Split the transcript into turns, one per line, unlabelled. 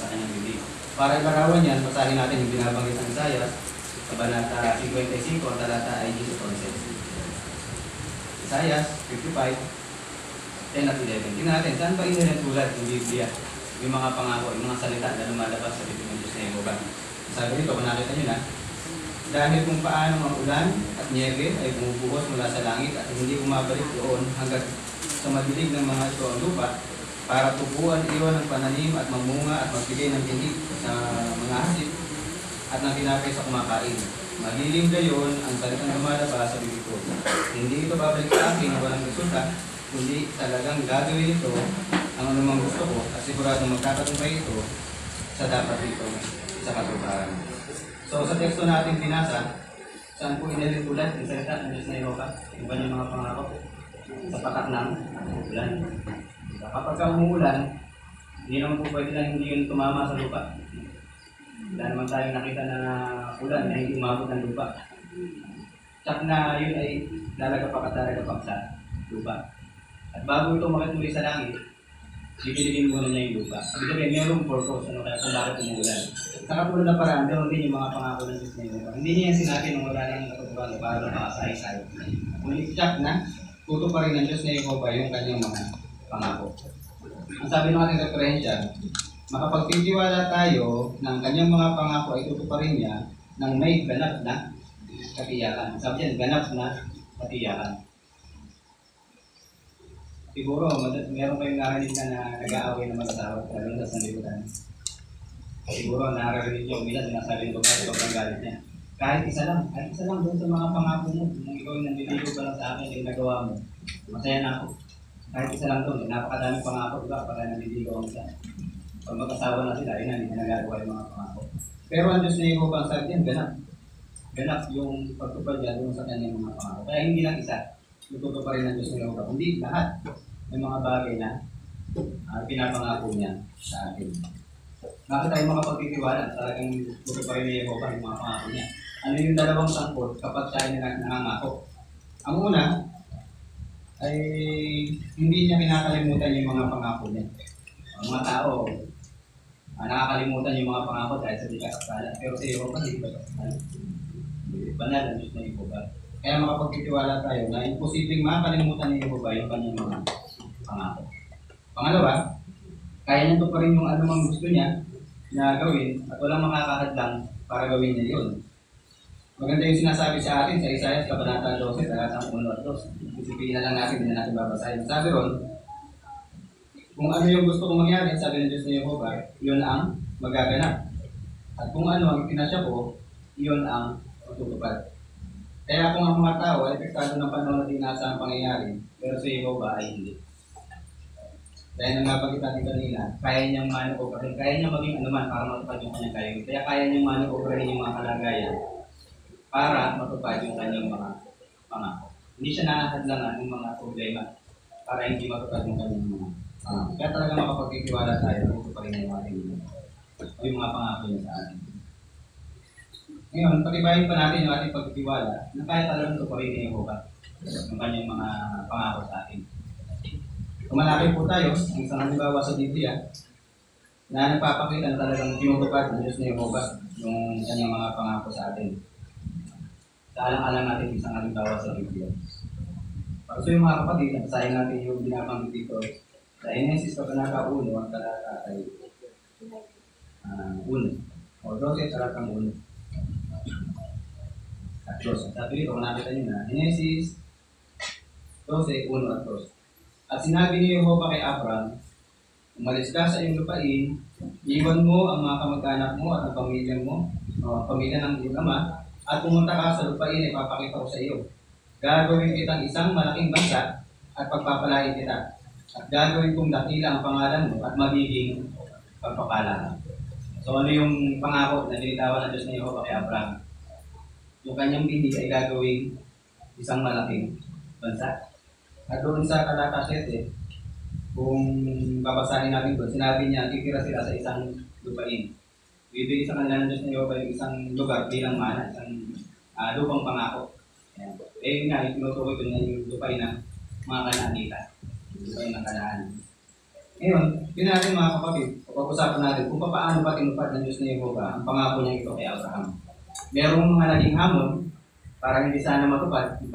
sa kanyang bibig. Para ilarawan yan, basahin natin yung binabanggit ng Isaiah, Kabanata 55, talata ay 11. Isaiah 55, 10 at 11. Tingnan natin, saan ba inherent tulad ng Biblia? Yung mga pangako, yung mga salita na lumalabas sa bibig ng Diyos na Yehova. Sabi dito, kung nakita nyo na, dahil kung paano ang ulan at niebe ay bumubuhos mula sa langit at hindi umabalik doon hanggang sa madilig ng mga ito ang lupa, para tubuan iyon ng pananim at mamunga at magbigay ng tinig sa mga hasip at ng tinapay sa kumakain. Magiging gayon ang salitang lumalabas sa bibig ko. Hindi ito babalik sa akin na walang resulta, kundi talagang gagawin ito ang anumang gusto ko at siguradong magkakatumpay ito sa dapat ito sa katuparan. So sa teksto natin binasa, saan po inilitulan yung salita ng Diyos na Yehova, yung kanyang mga pangako sa patak ng ulan. Kapag ka umuulan, hindi naman po pwede lang hindi yun tumama sa lupa. Wala naman tayong nakita na ulan na hindi umabot ng lupa. Tsak na yun ay lalagapak at lalagapak sa lupa. At bago ito makituloy sa langit, bibiligin muna niya yung lupa. Ibig sabihin, mayroong purpose, kaya kung bakit umuulan. Sa katulad na paraan, ganoon din yung mga pangako ng Diyos na yun. Hindi niya yan sinabi nung wala ng katuturan para na makasay-say. Kung tsak na, tutuparin ng Diyos na Yehova yung kanyang mga pangako. Ang sabi ng ating referensya, makapagtitiwala tayo ng kanyang mga pangako ay tutuparin niya ng may ganap na katiyakan. Sabi niya, ganap na katiyakan. Siguro, meron kayong narinig na nag-aaway ng mag-asawa at lalo na sa libutan. Siguro, narinig niyo, minsan sinasabi ko kahit sobrang galit niya. Kahit isa lang doon sa mga pangako mo. Kung ikaw yung nandiligo ka lang sa akin, yung nagawa mo, masaya na ako. Kahit isa lang doon, napakadaming pangako, diba? Para nandiligo ako sa pag mag-asawa na sila, yun hindi na nagagawa yung mga pangako. Pero ang Diyos na Yehova ang sabi yan, ganap yung pagtupad niya doon sa kanyang mga pangako. Kaya hindi lang isa, tutupad rin ng Diyos na Yehova, kundi lahat ng mga bagay na pinapangako niya sa atin. Bakit tayo makapagtitiwala talagang tutupad rin ni Yehova yung mga pangako niya? Ano yung dalawang sangkot kapag tayo nangangako? Ang una, ay hindi niya kinakalimutan yung mga pangako niya. Ang mga tao, nakakalimutan yung mga pangako dahil sa di kakasala. Pero sa Yehova, hindi ba kakasala? Banal ang Diyos na Yehova. Kaya makapagtitiwala tayo na imposibleng makakalimutan ni Yehova yung kanyang mga pangako. Pangalawa, kaya niya ito pa rin yung anumang gusto niya na gawin at walang makakahadlang para gawin niya yun. Maganda yung sinasabi sa atin sa Isaiah Kabanata 12, talatang 1 at 2. Isipin na lang natin, hindi na natin babasahin. Sabi ron, kung ano yung gusto kong mangyari, sabi ng Diyos na Yehova, yun ang magaganap. At kung ano ang pinasya ko, yun ang matutupad. Kaya kung ang mga tao ay epektado ng panahon na dinasa ang pangyayari, pero sa Yehova ay hindi. Dahil nang nabanggit natin kanina, kaya niyang manoobra, kaya niyang maging anuman para matupad yung kanyang kaya. Kaya kaya niyang manoobra yung mga kalagayan para matupad yung kanyang mga pangako. Hindi siya nakahadlangan ng mga problema para hindi matupad yung kanyang mga pangako. Kaya talaga makapagtitiwala tayo na ito pa rin yung ating yung mga pangako niya sa atin. Ngayon, pag-ibahin pa natin yung ating pagtitiwala na kaya talagang ito pa rin ni Yehova yung kanyang mga pangako sa atin. Kumalaki po tayo, ang isang halimbawa sa Biblia na nagpapakita na talagang tinutupad ng Diyos na Yehova yung kanyang mga pangako sa atin. Alang-alang natin isang halimbawa sa Biblia. So yung mga kapatid, nasahin natin yung binabanggit dito sa Genesis Kabanata 1, ang talata ay 1. O 12, talatang 1. At 2. Sabi dito, kung nakita nyo na, Genesis 12, 1 at 2. At sinabi ni Yehova kay Abram, umalis ka sa iyong lupain, iwan mo ang mga kamag-anak mo at ang pamilya mo, pamilya ng iyong ama, at pumunta ka sa lupain ay papakita ko sa iyo. Gagawin kitang isang malaking bansa at pagpapalain kita. At gagawin kong dakila ang pangalan mo at magiging pagpapala. So ano yung pangako na nilitawan ng Diyos na Yehova kay Abraham? Yung kanyang bini ay gagawin isang malaking bansa. At doon sa talata 7, kung babasahin natin doon, sinabi niya, titira sila sa isang lupain. Bibigay sa kanila ng Diyos na Yehova yung isang lugar bilang mana, isang lupang pangako. Ayan. Eh nga, yung tinutukoy ko na yung lupain ng mga Kanaanita. Yung lupain ng Kanaan. Ngayon, yun natin mga kapatid, pag-usapan natin kung paano pa tinupad ng Diyos na Yehova ang pangako niya ito kay Abraham. Merong mga naging hamon para hindi sana matupad yung